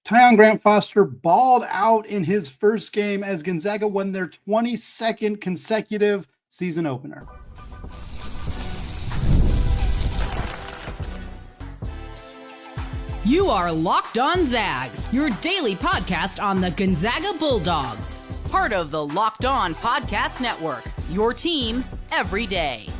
Tyon Grant-Foster balled out in his first game as Gonzaga won their 22nd consecutive season opener. You are Locked On Zags, your daily podcast on the Gonzaga Bulldogs. Part of the Locked On Podcast Network, your team every day.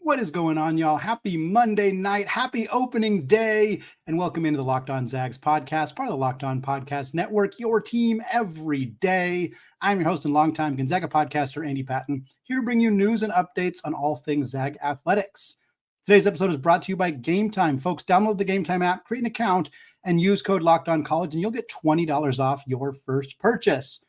What is going on, y'all? Happy Monday night, happy opening day, and welcome into the Locked On Zags podcast, part of the Locked On Podcast Network, your team every day. I'm your host and longtime Gonzaga podcaster, Andy Patton, here to bring you news and updates on all things Zag athletics. Today's episode is brought to you by Gametime. Folks, download the Gametime app, create an account, and use code LOCKEDONCollege, and you'll get $20 off your first purchase.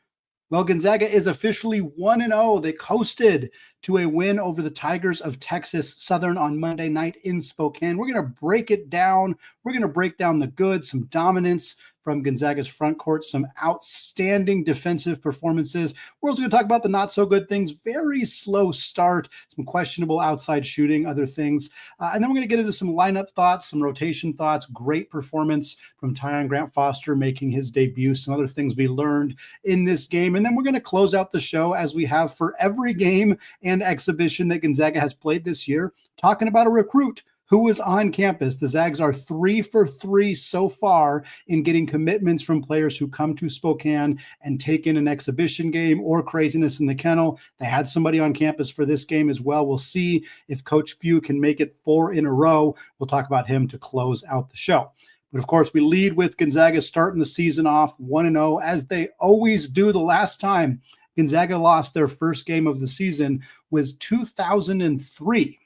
Well, Gonzaga is officially 1-0. They coasted to a win over the Tigers of Texas Southern on Monday night in Spokane. We're going to break it down. We're going to break down the good, some dominance from Gonzaga's front court, some outstanding defensive performances. We're also going to talk about the not so good things, very slow start, some questionable outside shooting, other things. And then we're going to get into some lineup thoughts, some rotation thoughts, great performance from Tyon Grant-Foster making his debut, some other things we learned in this game. And then we're going to close out the show as we have for every game and exhibition that Gonzaga has played this year, talking about a recruit who was on campus. The Zags are 3 for 3 so far in getting commitments from players who come to Spokane and take in an exhibition game or craziness in the kennel. They had somebody on campus for this game as well. We'll see if Coach Few can make it 4 in a row. We'll talk about him to close out the show. But of course, we lead with Gonzaga starting the season off 1-0, as they always do. The last time Gonzaga lost their first game of the season was 2003.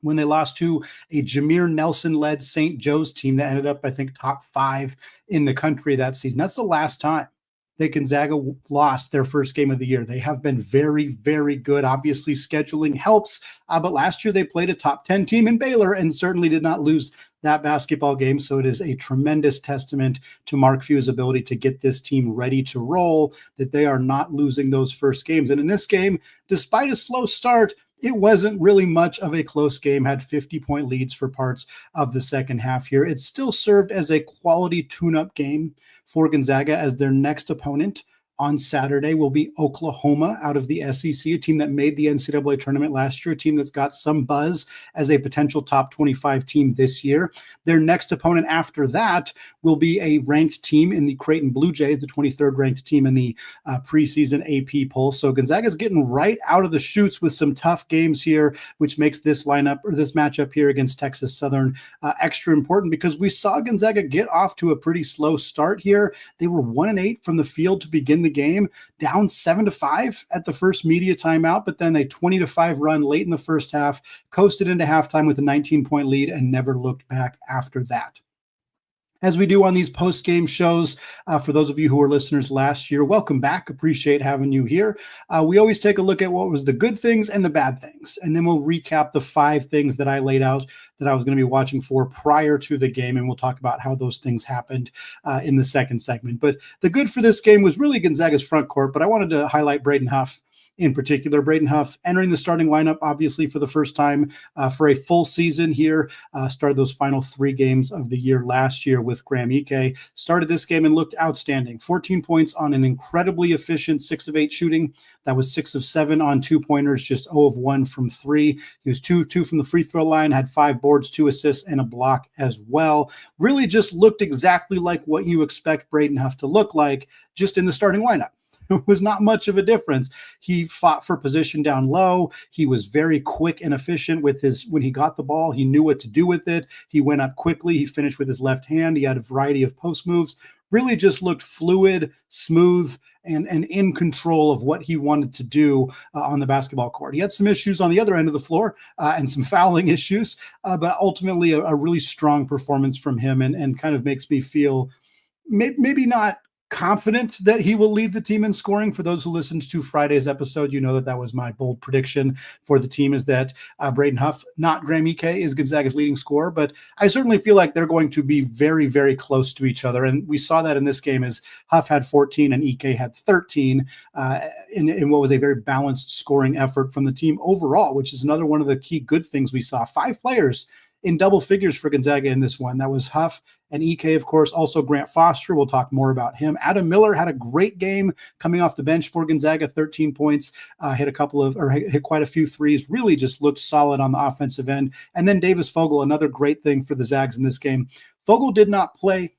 When they lost to a Jameer Nelson-led St. Joe's team that ended up, I think, top 5 in the country that season. That's the last time that Gonzaga lost their first game of the year. They have been very, very good. Obviously, scheduling helps, but last year they played a top 10 team in Baylor and certainly did not lose that basketball game. So it is a tremendous testament to Mark Few's ability to get this team ready to roll, that they are not losing those first games. And in this game, despite a slow start, it wasn't really much of a close game, had 50-point leads for parts of the second half here. It still served as a quality tune-up game for Gonzaga, as their next opponent on Saturday will be Oklahoma out of the SEC, a team that made the NCAA tournament last year, a team that's got some buzz as a potential top 25 team this year. Their next opponent after that will be a ranked team in the Creighton Blue Jays, the 23rd ranked team in the preseason AP poll. So Gonzaga's getting right out of the chutes with some tough games here, which makes this lineup or this matchup here against Texas Southern extra important, because we saw Gonzaga get off to a pretty slow start here. They were 1-8 from the field to begin the game, down 7-5 at the first media timeout, but then a 20-5 run late in the first half, coasted into halftime with a 19-point lead and never looked back after that. As we do on these post-game shows, for those of you who were listeners last year, welcome back. Appreciate having you here. We always take a look at what was the good things and the bad things, and then we'll recap the 5 things that I laid out that I was going to be watching for prior to the game, and we'll talk about how those things happened in the second segment. But the good for this game was really Gonzaga's front court, but I wanted to highlight Braden Huff in particular. Braden Huff entering the starting lineup, obviously, for the first time for a full season here. Started those final 3 games of the year last year with Graham Ike. Started this game and looked outstanding. 14 points on an incredibly efficient 6 of 8 shooting. That was 6 of 7 on 2-pointers, just 0 of 1 from 3. He was 2-2 from the free throw line, had 5 boards, 2 assists, and a block as well. Really just looked exactly like what you expect Braden Huff to look like, just in the starting lineup. It was not much of a difference. He fought for position down low. He was very quick and efficient with when he got the ball. He knew what to do with it. He went up quickly. He finished with his left hand. He had a variety of post moves. Really just looked fluid, smooth, and in control of what he wanted to do on the basketball court. He had some issues on the other end of the floor and some fouling issues, but ultimately a really strong performance from him, and kind of makes me feel maybe not confident that he will lead the team in scoring. For those who listened to Friday's episode, you know that was my bold prediction for the team, is that Braden Huff, not Graham Ike, is Gonzaga's leading scorer. But I certainly feel like they're going to be very, very close to each other. And we saw that in this game, as Huff had 14 and Ike had 13 in what was a very balanced scoring effort from the team overall, which is another one of the key good things we saw. 5 players in double figures for Gonzaga in this one. That was Huff and Ike, of course, also Grant-Foster. We'll talk more about him. Adam Miller had a great game coming off the bench for Gonzaga, 13 points, hit quite a few threes, really just looked solid on the offensive end. And then Davis Fogel, another great thing for the Zags in this game. Fogel did not play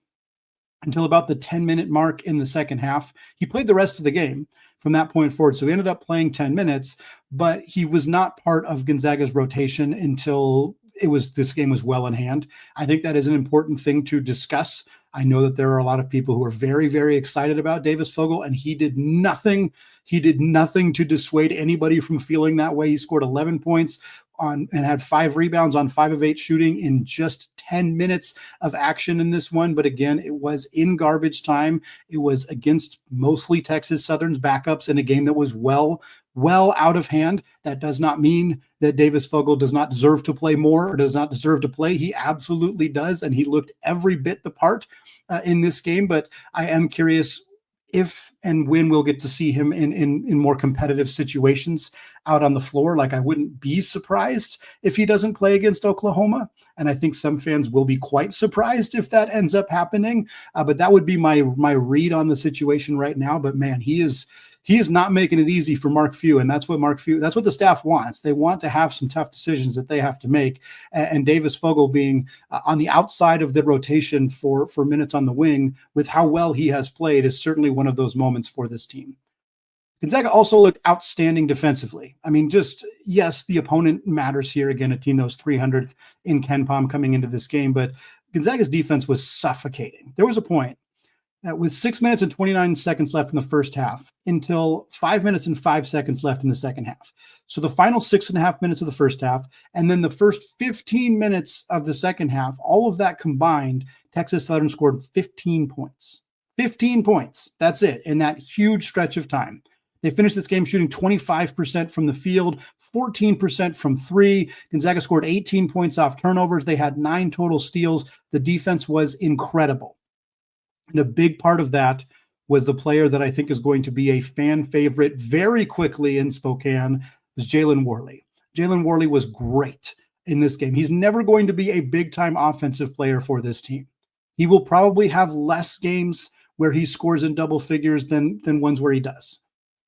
until about the 10-minute mark in the second half. He played the rest of the game from that point forward. So he ended up playing 10 minutes, but he was not part of Gonzaga's rotation until this game was well in hand. I think that is an important thing to discuss. I know that there are a lot of people who are very, very excited about Davis Fogel, and he did nothing. He did nothing to dissuade anybody from feeling that way. He scored 11 points and had 5 rebounds on 5 of 8 shooting in just 10 minutes of action in this one. But again, it was in garbage time. It was against mostly Texas Southern's backups in a game that was well out of hand. That does not mean that Davis Fogel does not deserve to play more or does not deserve to play. He absolutely does, and he looked every bit the part in this game. But I am curious if and when we'll get to see him in more competitive situations out on the floor. Like, I wouldn't be surprised if he doesn't play against Oklahoma. And I think some fans will be quite surprised if that ends up happening. But that would be my read on the situation right now. But man, he is not making it easy for Mark Few. And that's what the staff wants. They want to have some tough decisions that they have to make. And Davis Fogel being on the outside of the rotation for minutes on the wing with how well he has played is certainly one of those moments for this team. Gonzaga also looked outstanding defensively. I mean, yes, the opponent matters here. Again, a team that was 300th in KenPom coming into this game, but Gonzaga's defense was suffocating. There was a point with 6 minutes and 29 seconds left in the first half until 5 minutes and 5 seconds left in the second half. So the final 6.5 minutes of the first half, and then the first 15 minutes of the second half, all of that combined, Texas Southern scored 15 points. 15 points. That's it in that huge stretch of time. They finished this game shooting 25% from the field, 14% from three. Gonzaga scored 18 points off turnovers. They had 9 total steals. The defense was incredible. And a big part of that was the player that I think is going to be a fan favorite very quickly in Spokane, was Jalen Warley. Jalen Warley was great in this game. He's never going to be a big-time offensive player for this team. He will probably have less games where he scores in double figures than ones where he does.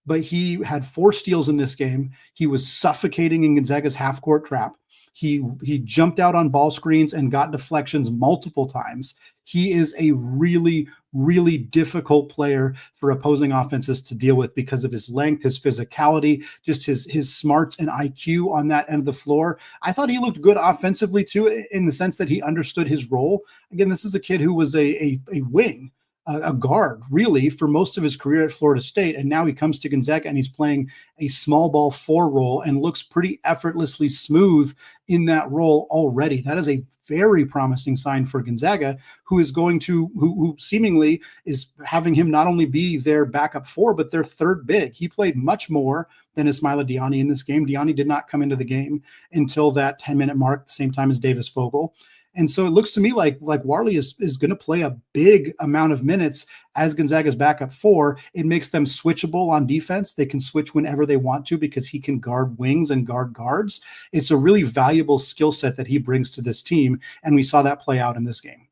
But he had 4 steals in this game. He was suffocating in Gonzaga's half-court trap. He jumped out on ball screens and got deflections multiple times. He is a really, really difficult player for opposing offenses to deal with because of his length, his physicality, just his smarts and IQ on that end of the floor. I thought he looked good offensively too, in the sense that he understood his role. Again, this is a kid who was a wing, a guard, really, for most of his career at Florida State. And now he comes to Gonzaga and he's playing a small ball 4 role and looks pretty effortlessly smooth in that role already. That is a very promising sign for Gonzaga, who seemingly is having him not only be their backup 4, but their third big. He played much more than Ismaila Diani in this game. Diani did not come into the game until that 10-minute mark, the same time as Davis Fogel. And so it looks to me like Warley is going to play a big amount of minutes as Gonzaga's backup 4. It makes them switchable on defense. They can switch whenever they want to because he can guard wings and guard guards. It's a really valuable skill set that he brings to this team, and we saw that play out in this game.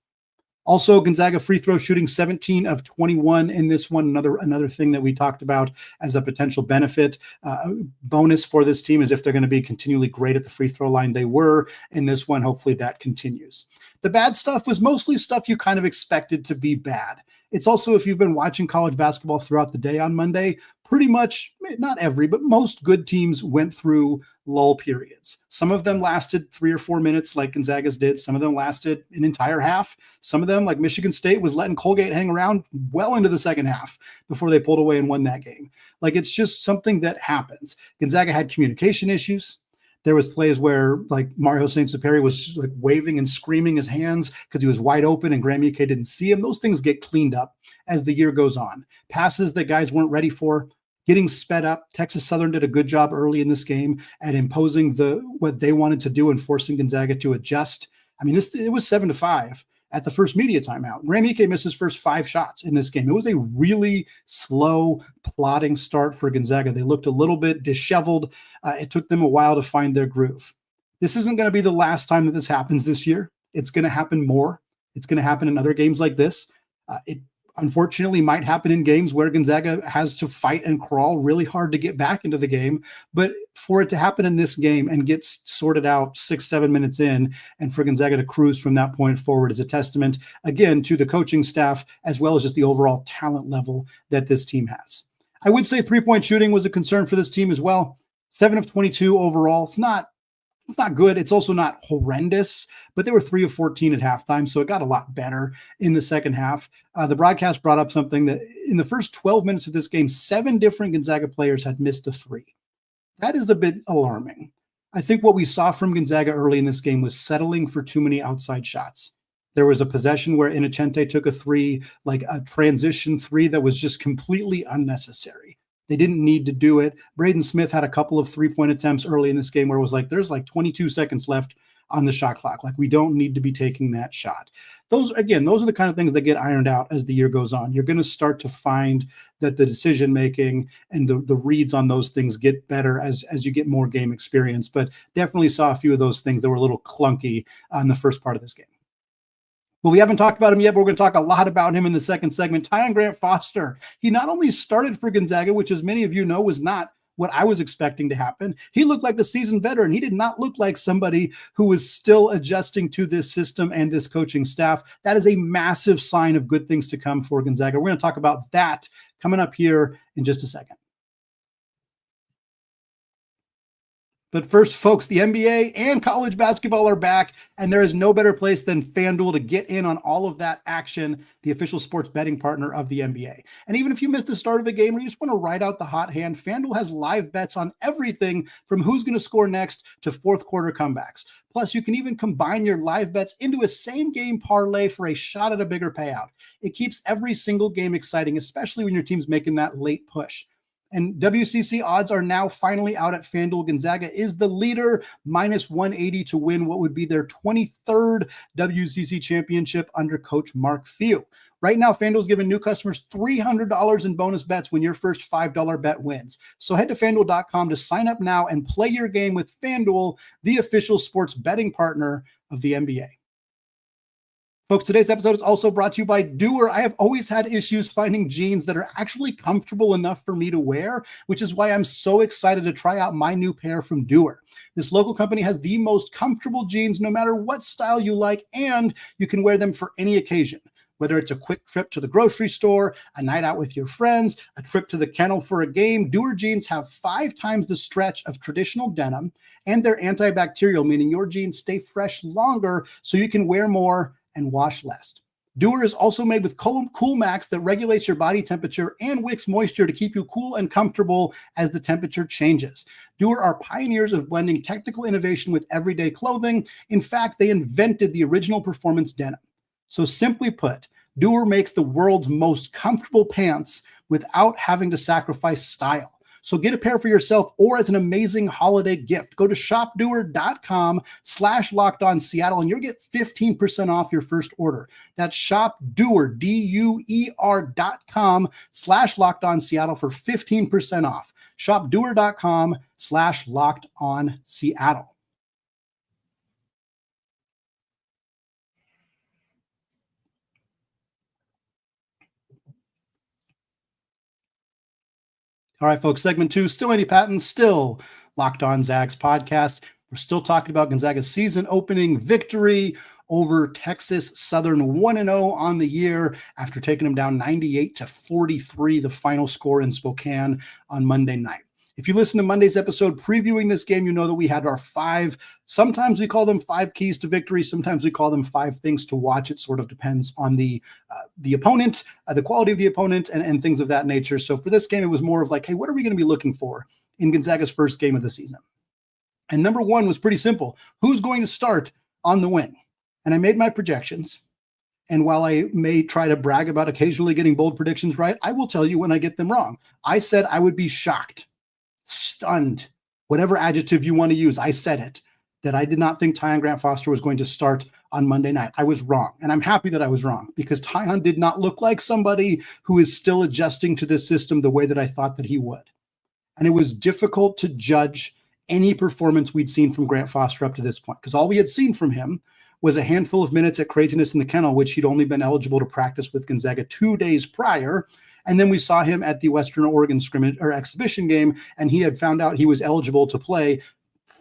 Also, Gonzaga free throw shooting 17 of 21 in this one. Another thing that we talked about as a potential benefit, bonus for this team is if they're going to be continually great at the free throw line. They were in this one. Hopefully that continues. The bad stuff was mostly stuff you kind of expected to be bad. It's also, if you've been watching college basketball throughout the day on Monday, pretty much, not every, but most good teams went through lull periods. Some of them lasted 3 or 4 minutes like Gonzaga's did. Some of them lasted an entire half. Some of them, like Michigan State, was letting Colgate hang around well into the second half before they pulled away and won that game. Like, it's just something that happens. Gonzaga had communication issues. There was plays where, like, Mario St-Superi was like waving and screaming his hands because he was wide open and Graham Ike didn't see him. Those things get cleaned up as the year goes on. Passes that guys weren't ready for, getting sped up. Texas Southern did a good job early in this game at imposing what they wanted to do and forcing Gonzaga to adjust. I mean, it was 7-5 at the first media timeout. Graham Ike missed his first 5 shots in this game. It was a really slow, plodding start for Gonzaga. They looked a little bit disheveled. It took them a while to find their groove. This isn't going to be the last time that this happens this year. It's going to happen more. It's going to happen in other games like this. It unfortunately might happen in games where Gonzaga has to fight and crawl really hard to get back into the game. But for it to happen in this game and get sorted out 6-7 minutes in, and for Gonzaga to cruise from that point forward is a testament, again, to the coaching staff, as well as just the overall talent level that this team has. I would say three-point shooting was a concern for this team as well. 7 of 22 overall. It's not good. It's also not horrendous, but they were 3 of 14 at halftime, so it got a lot better in the second half. The broadcast brought up something that in the first 12 minutes of this game, 7 different Gonzaga players had missed a three. That is a bit alarming. I think what we saw from Gonzaga early in this game was settling for too many outside shots. There was a possession where Inocente took a three, like a transition three that was just completely unnecessary. They didn't need to do it. Braden Smith had a couple of three-point attempts early in this game where it was like, there's like 22 seconds left on the shot clock. Like, we don't need to be taking that shot. Those are the kind of things that get ironed out as the year goes on. You're going to start to find that the decision-making and the reads on those things get better as you get more game experience, but definitely saw a few of those things that were a little clunky on the first part of this game. Well, we haven't talked about him yet, but we're going to talk a lot about him in the second segment. Tyon Grant-Foster. He not only started for Gonzaga, which, as many of you know, was not what I was expecting to happen. He looked like a seasoned veteran. He did not look like somebody who was still adjusting to this system and this coaching staff. That is a massive sign of good things to come for Gonzaga. We're going to talk about that coming up here in just a second. But first, folks, the NBA and college basketball are back, and there is no better place than FanDuel to get in on all of that action, the official sports betting partner of the NBA. And even if you missed the start of a game or you just want to ride out the hot hand, FanDuel has live bets on everything from who's going to score next to fourth quarter comebacks. Plus, you can even combine your live bets into a same-game parlay for a shot at a bigger payout. It keeps every single game exciting, especially when your team's making that late push. And WCC odds are now finally out at FanDuel. Gonzaga is the leader, minus 180 to win what would be their 23rd WCC championship under Coach Mark Few. Right now, FanDuel's giving new customers $300 in bonus bets when your first $5 bet wins. So head to FanDuel.com to sign up now and play your game with FanDuel, the official sports betting partner of the NBA. Folks, today's episode is also brought to you by Doer. I have always had issues finding jeans that are actually comfortable enough for me to wear, which is why I'm so excited to try out my new pair from Doer. This local company has the most comfortable jeans no matter what style you like, and you can wear them for any occasion. Whether it's a quick trip to the grocery store, a night out with your friends, a trip to the kennel for a game, Doer jeans have 5 times the stretch of traditional denim, and they're antibacterial, meaning your jeans stay fresh longer so you can wear more and wash less. Doer is also made with Cool Max that regulates your body temperature and wicks moisture to keep you cool and comfortable as the temperature changes. Doer are pioneers of blending technical innovation with everyday clothing. In fact, they invented the original performance denim. So simply put, Doer makes the world's most comfortable pants without having to sacrifice style. So get a pair for yourself or as an amazing holiday gift. Go to shopdoer.com/LockedOnSeattle and you'll get 15% off your first order. That's shopdoer, DUER.com/LockedOnSeattle for 15% off. Shopdoer.com/LockedOnSeattle. All right, folks, segment 2, still Andy Patton, still Locked On Zags podcast. We're still talking about Gonzaga's season opening victory over Texas Southern, 1-0 on the year after taking them down 98-43, the final score in Spokane on Monday night. If you listen to Monday's episode previewing this game, you know that we had our 5, sometimes we call them 5 keys to victory. Sometimes we call them 5 things to watch. It sort of depends on the opponent, the quality of the opponent, and things of that nature. So for this game, it was more of like, hey, what are we going to be looking for in Gonzaga's first game of the season? And number 1 was pretty simple. Who's going to start on the wing? And I made my projections. And while I may try to brag about occasionally getting bold predictions right, I will tell you when I get them wrong. I said I would be shocked, stunned, whatever adjective you want to use, I said it, that I did not think Tyon Grant-Foster was going to start on Monday night. I was wrong, and I'm happy that I was wrong because Tyon did not look like somebody who is still adjusting to this system the way that I thought that he would. And it was difficult to judge any performance we'd seen from Grant-Foster up to this point, because all we had seen from him was a handful of minutes at Craziness in the Kennel, which he'd only been eligible to practice with Gonzaga 2 days prior. And then we saw him at the Western Oregon scrimmage or exhibition game, and he had found out he was eligible to play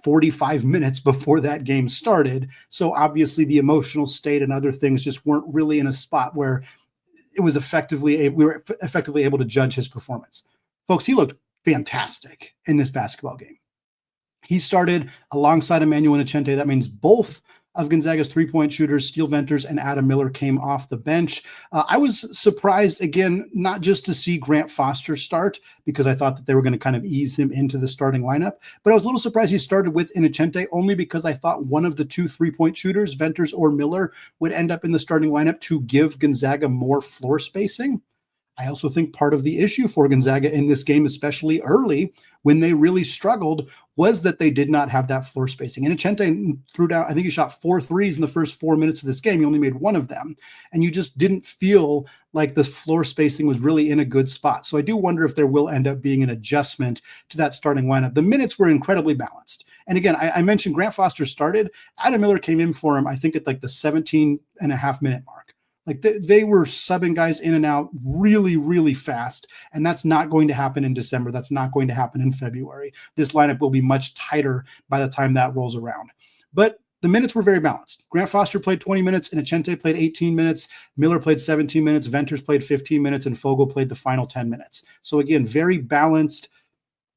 45 minutes before that game started. So obviously the emotional state and other things just weren't really in a spot where we were effectively able to judge his performance. Folks, he looked fantastic in this basketball game. He started alongside Emmanuel Nicente. That means both of Gonzaga's three-point shooters, Steele Venters and Adam Miller, came off the bench. I was surprised, again, not just to see Grant-Foster start, because I thought that they were going to kind of ease him into the starting lineup, but I was a little surprised he started with Nicente, only because I thought one of the two three-point shooters, Venters or Miller, would end up in the starting lineup to give Gonzaga more floor spacing. I also think part of the issue for Gonzaga in this game, especially early, when they really struggled, was that they did not have that floor spacing. And Nicente threw down, I think he shot 4 threes in the first 4 minutes of this game. He only made one of them. And you just didn't feel like the floor spacing was really in a good spot. So I do wonder if there will end up being an adjustment to that starting lineup. The minutes were incredibly balanced. And again, I mentioned Grant-Foster started. Adam Miller came in for him, I think, at like the 17.5-minute mark. Like they were subbing guys in and out really, really fast. And that's not going to happen in December. That's not going to happen in February. This lineup will be much tighter by the time that rolls around. But the minutes were very balanced. Grant-Foster played 20 minutes, and Nicente played 18 minutes. Miller played 17 minutes. Venters played 15 minutes, and Fogel played the final 10 minutes. So again, very balanced,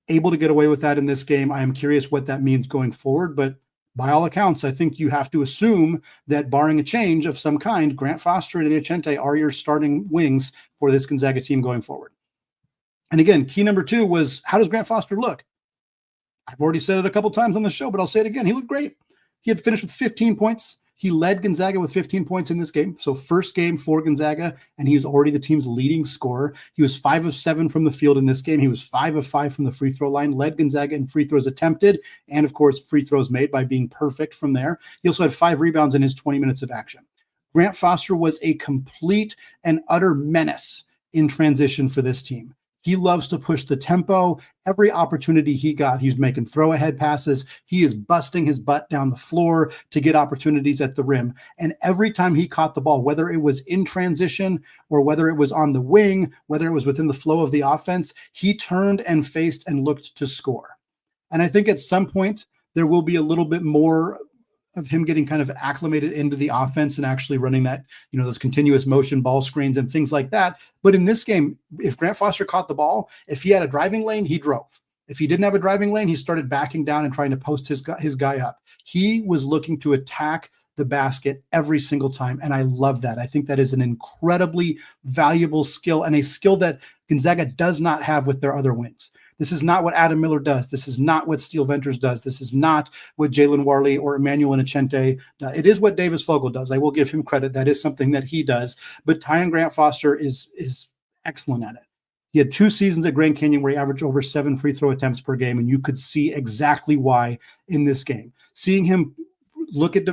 able to get away with that in this game. I am curious what that means going forward, but by all accounts, I think you have to assume that barring a change of some kind, Grant-Foster and Nicente are your starting wings for this Gonzaga team going forward. And again, key number 2 was, how does Grant-Foster look? I've already said it a couple times on the show, but I'll say it again. He looked great. He had finished with 15 points. He led Gonzaga with 15 points in this game. So first game for Gonzaga, and he was already the team's leading scorer. He was 5 of 7 from the field in this game. He was 5 of 5 from the free throw line, led Gonzaga in free throws attempted, and of course, free throws made by being perfect from there. He also had 5 rebounds in his 20 minutes of action. Grant-Foster was a complete and utter menace in transition for this team. He loves to push the tempo. Every opportunity he got, he's making throw-ahead passes. He is busting his butt down the floor to get opportunities at the rim. And every time he caught the ball, whether it was in transition or whether it was on the wing, whether it was within the flow of the offense, he turned and faced and looked to score. And I think at some point there will be a little bit more of him getting kind of acclimated into the offense and actually running that, those continuous motion ball screens and things like that. But in this game, if Grant-Foster caught the ball, if he had a driving lane, he drove. If he didn't have a driving lane, he started backing down and trying to post his guy up. He was looking to attack the basket every single time. And I love that. I think that is an incredibly valuable skill, and a skill that Gonzaga does not have with their other wings. This is not what Adam Miller does. This is not what Steele Venters does. This is not what Jalen Warley or Emmanuel Nicente does. It is what Davis Fogel does. I will give him credit. That is something that he does. But Tyon Grant-Foster is excellent at it. He had 2 seasons at Grand Canyon where he averaged over 7 free throw attempts per game, and you could see exactly why in this game. Seeing him look at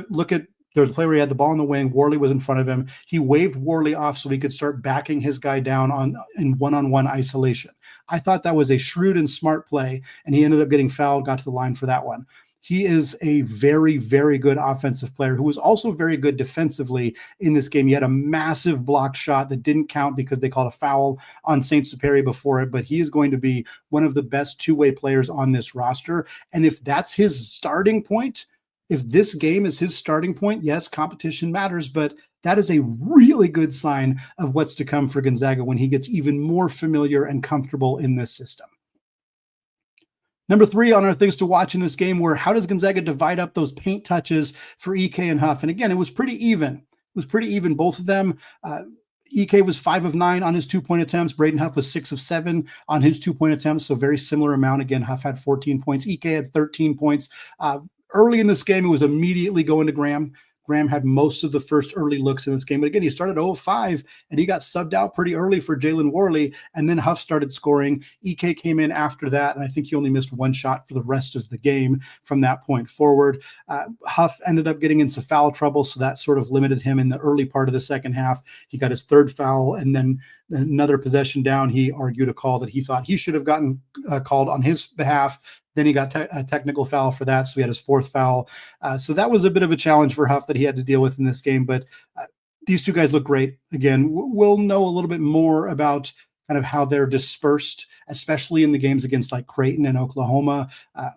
there's a play where he had the ball in the wing. Warley was in front of him. He waved Warley off so he could start backing his guy down in one-on-one isolation. I thought that was a shrewd and smart play, and he ended up getting fouled, got to the line for that one. He is a very, very good offensive player who was also very good defensively in this game. He had a massive blocked shot that didn't count because they called a foul on St. Superi before it, but he is going to be one of the best two-way players on this roster. And if that's his starting point, if this game is his starting point, yes, competition matters, but that is a really good sign of what's to come for Gonzaga when he gets even more familiar and comfortable in this system. Number 3 on our things to watch in this game were, how does Gonzaga divide up those paint touches for Ike and Huff? And again, it was pretty even. Both of them. Ike was 5 of 9 on his 2-point attempts. Braden Huff was 6 of 7 on his 2-point attempts. So very similar amount. Again, Huff had 14 points. Ike had 13 points. Early in this game, it was immediately going to Graham. Graham had most of the first early looks in this game. But again, he started 0-5, and he got subbed out pretty early for Jalen Warley, and then Huff started scoring. Ike came in after that, and I think he only missed 1 shot for the rest of the game from that point forward. Huff ended up getting into foul trouble, so that sort of limited him in the early part of the second half. He got his 3rd foul, and then another possession down, he argued a call that he thought he should have gotten called on his behalf. Then he got a technical foul for that, so he had his fourth foul. So that was a bit of a challenge for Huff that he had to deal with in this game. But these two guys look great. Again, we'll know a little bit more about kind of how they're dispersed, especially in the games against like Creighton and Oklahoma.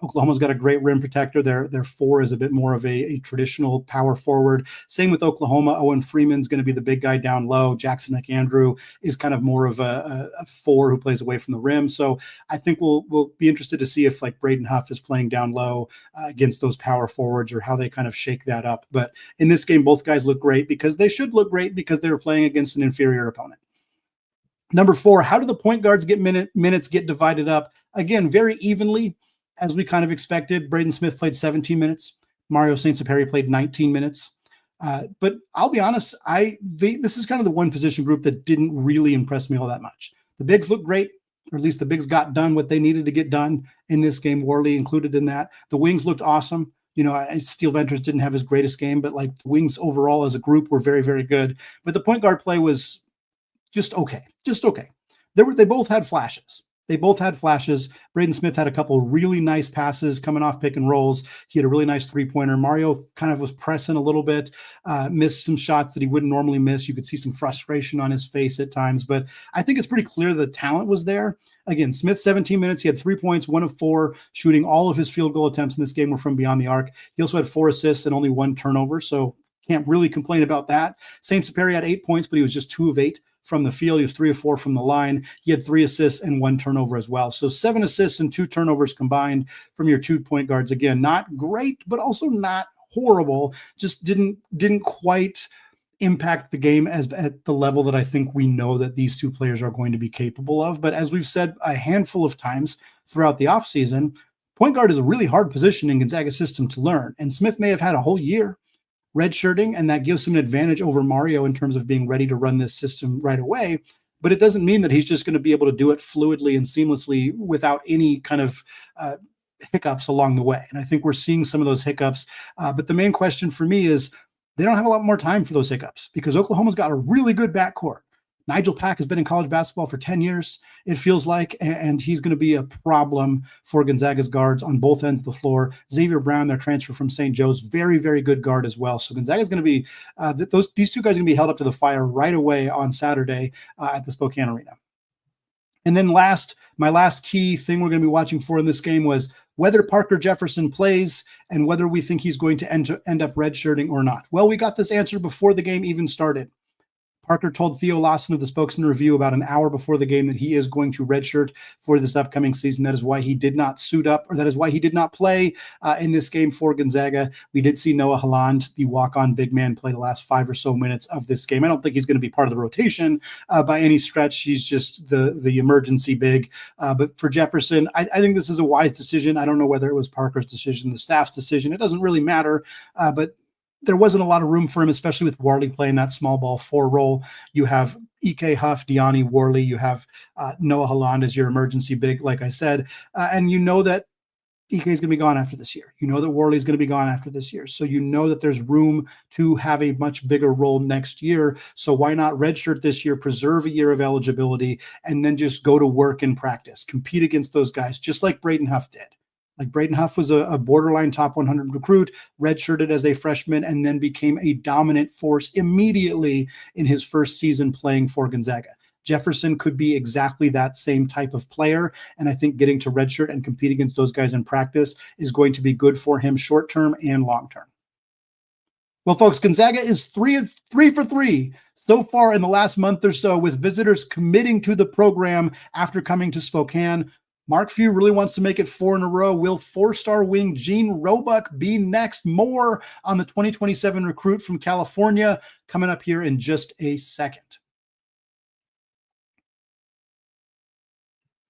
Oklahoma's got a great rim protector. Their four is a bit more of a traditional power forward. Same with Oklahoma. Owen Freeman's going to be the big guy down low. Jackson McAndrew is kind of more of a four who plays away from the rim. So I think we'll be interested to see if like Braden Huff is playing down low against those power forwards or how they kind of shake that up. But in this game, both guys look great because they should look great because they were playing against an inferior opponent. Number 4, how do the point guards get minutes get divided up? Again, very evenly, as we kind of expected. Braden Smith played 17 minutes. Mario St-Superi played 19 minutes. But I'll be honest, this is kind of the one position group that didn't really impress me all that much. The bigs look great, or at least the bigs got done what they needed to get done in this game. Warley included in that. The wings looked awesome. Steel Ventures didn't have his greatest game, but like the wings overall as a group were very, very good. But the point guard play was just okay. They both had flashes. Braden Smith had a couple really nice passes coming off pick and rolls. He had a really nice three-pointer. Mario kind of was pressing a little bit, missed some shots that he wouldn't normally miss. You could see some frustration on his face at times, but I think it's pretty clear the talent was there. Again, Smith, 17 minutes. He had 3 points, 1 of 4, shooting. All of his field goal attempts in this game were from beyond the arc. He also had 4 assists and only 1 turnover, so can't really complain about that. St-Superi had 8 points, but he was just 2 of 8 from the field. He was 3 of 4 from the line. He had 3 assists and 1 turnover as well. So 7 assists and 2 turnovers combined from your 2 point guards. Again, not great, but also not horrible. Just didn't quite impact the game at the level that I think we know that these two players are going to be capable of. But as we've said a handful of times throughout the offseason, point guard is a really hard position in Gonzaga's system to learn. And Smith may have had a whole year redshirting, and that gives him an advantage over Mario in terms of being ready to run this system right away. But it doesn't mean that he's just going to be able to do it fluidly and seamlessly without any kind of hiccups along the way. And I think we're seeing some of those hiccups. But the main question for me is they don't have a lot more time for those hiccups because Oklahoma's got a really good backcourt. Nigel Pack has been in college basketball for 10 years, it feels like, and he's going to be a problem for Gonzaga's guards on both ends of the floor. Xavier Brown, their transfer from St. Joe's, very, very good guard as well. So Gonzaga's going to be, these two guys are going to be held up to the fire right away on Saturday at the Spokane Arena. And then my last key thing we're going to be watching for in this game was whether Parker Jefferson plays and whether we think he's going to end up redshirting or not. Well, we got this answer before the game even started. Parker told Theo Lawson of the Spokesman Review about an hour before the game that he is going to redshirt for this upcoming season. That is why he did not suit up, or that is why he did not play in this game for Gonzaga. We did see Noah Holland, the walk-on big man, play the last 5 or so minutes of this game. I don't think he's going to be part of the rotation by any stretch. He's just the emergency big. But for Jefferson, I think this is a wise decision. I don't know whether it was Parker's decision, the staff's decision. It doesn't really matter, but there wasn't a lot of room for him, especially with Warley playing that small ball 4 role. You have Ike, Huff, Diani, Warley. You have Noah Holland as your emergency big, like I said. And you know that Ike is going to be gone after this year. You know that Warley is going to be gone after this year. So you know that there's room to have a much bigger role next year. So why not redshirt this year, preserve a year of eligibility, and then just go to work in practice, compete against those guys, just like Braden Huff did. Like Braden Huff was a borderline top 100 recruit, redshirted as a freshman, and then became a dominant force immediately in his first season playing for Gonzaga. Jefferson could be exactly that same type of player, and I think getting to redshirt and compete against those guys in practice is going to be good for him short-term and long-term. Well, folks, Gonzaga is 3 for 3 so far in the last month or so with visitors committing to the program after coming to Spokane. Mark Few really wants to make it 4 in a row. Will 4-star wing Gene Roebuck be next? More on the 2027 recruit from California coming up here in just a second.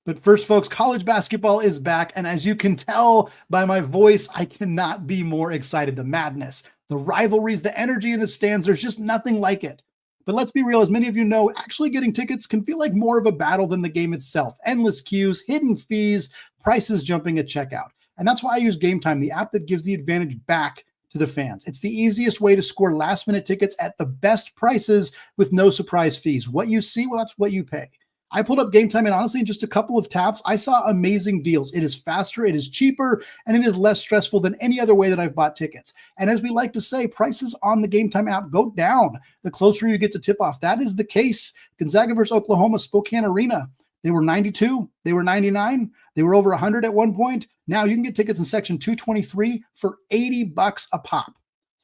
But first, folks, college basketball is back. And as you can tell by my voice, I cannot be more excited. The madness, the rivalries, the energy in the stands, there's just nothing like it. But let's be real, as many of you know, actually getting tickets can feel like more of a battle than the game itself. Endless queues, hidden fees, prices jumping at checkout. And that's why I use Gametime, the app that gives the advantage back to the fans. It's the easiest way to score last-minute tickets at the best prices with no surprise fees. What you see, well, that's what you pay. I pulled up Gametime, and honestly, in just a couple of taps, I saw amazing deals. It is faster, it is cheaper, and it is less stressful than any other way that I've bought tickets. And as we like to say, prices on the Gametime app go down the closer you get to tip-off. That is the case. Gonzaga versus Oklahoma, Spokane Arena. They were 92, they were 99, they were over 100 at one point. Now you can get tickets in section 223 for $80 a pop.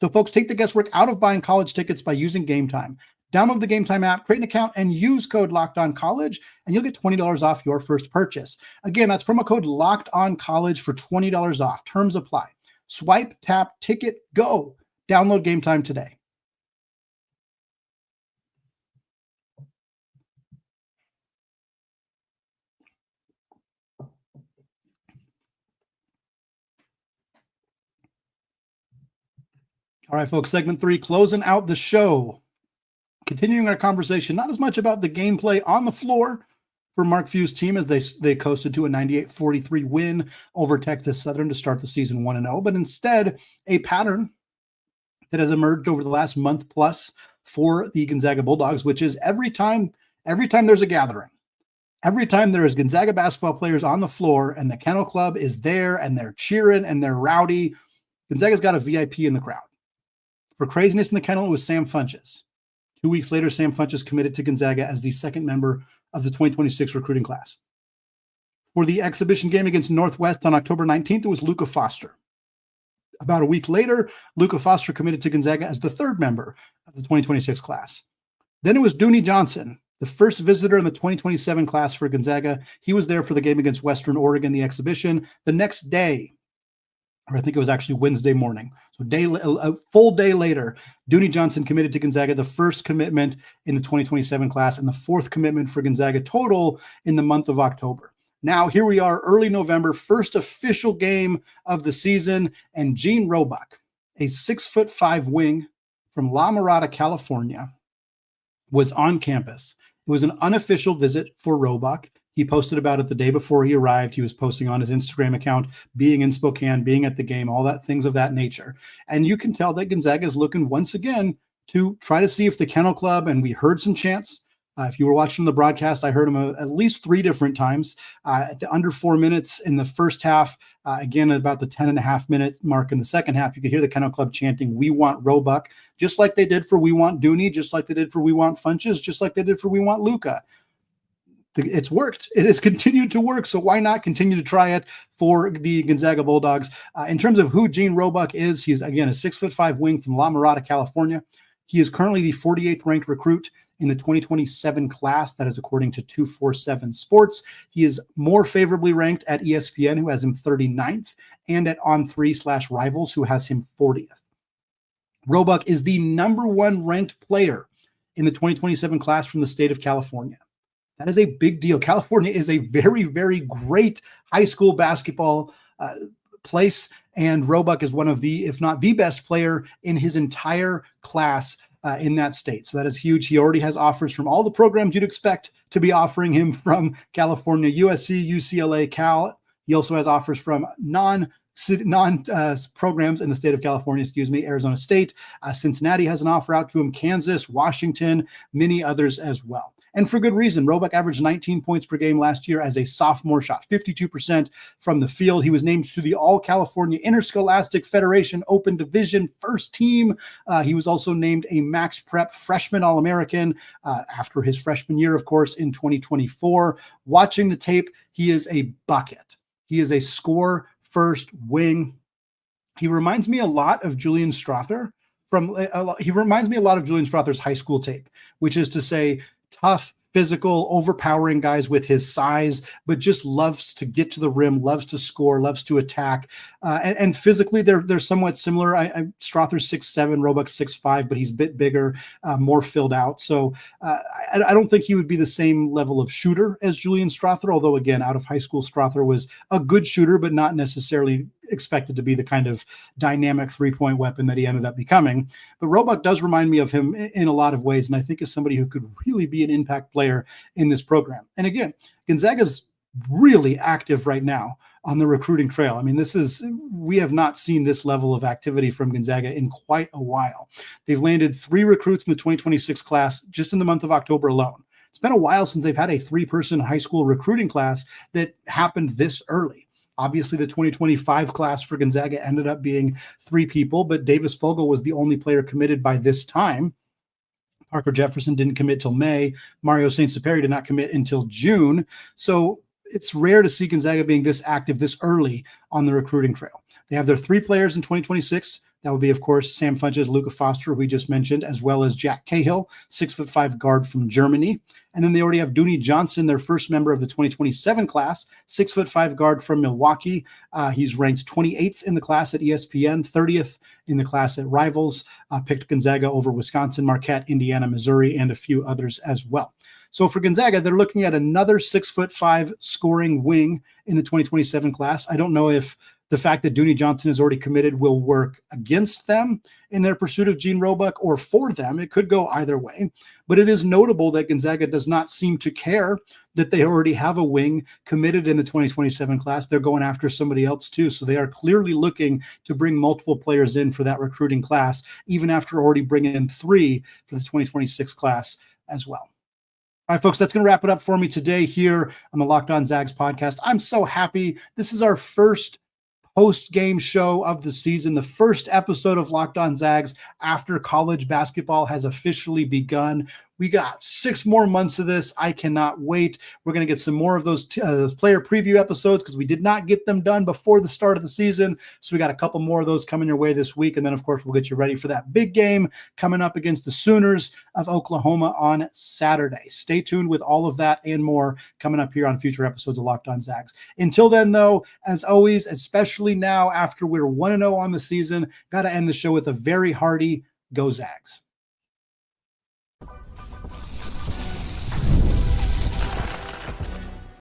So folks, take the guesswork out of buying college tickets by using Gametime. Download the Gametime app, create an account, and use code LOCKEDONCollege, and you'll get $20 off your first purchase. Again, that's promo code LOCKEDONCollege for $20 off. Terms apply. Swipe, tap, ticket, go. Download Gametime today. All right, folks, segment 3, closing out the show. Continuing our conversation, not as much about the gameplay on the floor for Mark Few's team as they coasted to a 98-43 win over Texas Southern to start the season 1-0, but instead a pattern that has emerged over the last month plus for the Gonzaga Bulldogs, which is every time there's a gathering, every time there is Gonzaga basketball players on the floor and the Kennel Club is there and they're cheering and they're rowdy, Gonzaga's got a VIP in the crowd. For craziness in the kennel, it was Sam Funches. 2 weeks later, Sam Funches committed to Gonzaga as the second member of the 2026 recruiting class. For the exhibition game against Northwest on October 19th, it was Luka Foster. About a week later, Luka Foster committed to Gonzaga as the third member of the 2026 class. Then it was Dooney Johnson, the first visitor in the 2027 class for Gonzaga. He was there for the game against Western Oregon, the exhibition. The next day, or I think it was actually Wednesday morning. So a full day later, Dooney Johnson committed to Gonzaga, the first commitment in the 2027 class and the fourth commitment for Gonzaga total in the month of October. Now, here we are, early November, first official game of the season, and Gene Roebuck, a 6'5" wing from La Mirada, California, was on campus. It was an unofficial visit for Roebuck. He posted about it the day before he arrived. He was posting on his Instagram account, being in Spokane, being at the game, all that things of that nature. And you can tell that Gonzaga is looking once again to try to see if the Kennel Club, and we heard some chants. If you were watching the broadcast, I heard him at least 3 different times at the under 4 minutes in the first half. Again, at about the 10.5-minute mark in the second half, you could hear the Kennel Club chanting, "We want Roebuck," just like they did for "We want Dooney," just like they did for "We want Funches," just like they did for "We want Luka." It's worked. It has continued to work. So why not continue to try it for the Gonzaga Bulldogs? In terms of who Gene Roebuck is, he's, again, a 6'5" wing from La Mirada, California. He is currently the 48th ranked recruit in the 2027 class. That is according to 247 Sports. He is more favorably ranked at ESPN, who has him 39th, and at On3/Rivals, who has him 40th. Roebuck is the number 1 ranked player in the 2027 class from the state of California. That is a big deal. California is a very, very great high school basketball place, and Roebuck is one of the, if not the best player in his entire class in that state. So that is huge. He already has offers from all the programs you'd expect to be offering him from California: USC, UCLA, Cal. He also has offers from non programs in the state of California, Arizona State. Cincinnati has an offer out to him, Kansas, Washington, many others as well. And for good reason. Roebuck averaged 19 points per game last year as a sophomore, shot 52% from the field. He was named to the All-California Interscholastic Federation Open Division first team. He was also named a Max Prep Freshman All-American after his freshman year, of course, in 2024. Watching the tape, he is a bucket. He is a score-first wing. He reminds me a lot of Julian Strother. He reminds me a lot of Julian Strother's high school tape, which is to say, tough, physical, overpowering guys with his size, but just loves to get to the rim, loves to score, loves to attack. And physically, they're somewhat similar. Strother's 6'7", Roebuck's 6'5", but he's a bit bigger, more filled out. So I don't think he would be the same level of shooter as Julian Strother, although, again, out of high school, Strother was a good shooter, but not necessarily expected to be the kind of dynamic three-point weapon that he ended up becoming. But Roebuck does remind me of him in a lot of ways, and I think is somebody who could really be an impact player in this program. And again, Gonzaga's really active right now on the recruiting trail. I mean, we have not seen this level of activity from Gonzaga in quite a while. They've landed 3 recruits in the 2026 class just in the month of October alone. It's been a while since they've had a 3-person high school recruiting class that happened this early. Obviously, the 2025 class for Gonzaga ended up being 3 people, but Davis Fogel was the only player committed by this time. Parker Jefferson didn't commit till May. Mario St-Superi did not commit until June. So it's rare to see Gonzaga being this active this early on the recruiting trail. They have their 3 players in 2026. That would be, of course, Sam Funches, Luka Foster, who we just mentioned, as well as Jack Cahill, 6'5" guard from Germany. And then they already have Dooney Johnson, their first member of the 2027 class, 6'5" guard from Milwaukee. He's ranked 28th in the class at ESPN, 30th in the class at Rivals, picked Gonzaga over Wisconsin, Marquette, Indiana, Missouri, and a few others as well. So for Gonzaga, they're looking at another 6'5" scoring wing in the 2027 class. I don't know if the fact that Dooney Johnson is already committed will work against them in their pursuit of Gene Roebuck or for them. It could go either way. But it is notable that Gonzaga does not seem to care that they already have a wing committed in the 2027 class. They're going after somebody else too. So they are clearly looking to bring multiple players in for that recruiting class, even after already bringing in 3 for the 2026 class as well. All right, folks, that's going to wrap it up for me today here on the Locked On Zags podcast. I'm so happy. This is our first post-game show of the season, the first episode of Locked On Zags after college basketball has officially begun. We got 6 more months of this. I cannot wait. We're going to get some more of those player preview episodes because we did not get them done before the start of the season. So we got a couple more of those coming your way this week. And then, of course, we'll get you ready for that big game coming up against the Sooners of Oklahoma on Saturday. Stay tuned with all of that and more coming up here on future episodes of Locked On Zags. Until then, though, as always, especially now after we're 1-0 on the season, got to end the show with a very hearty Go Zags.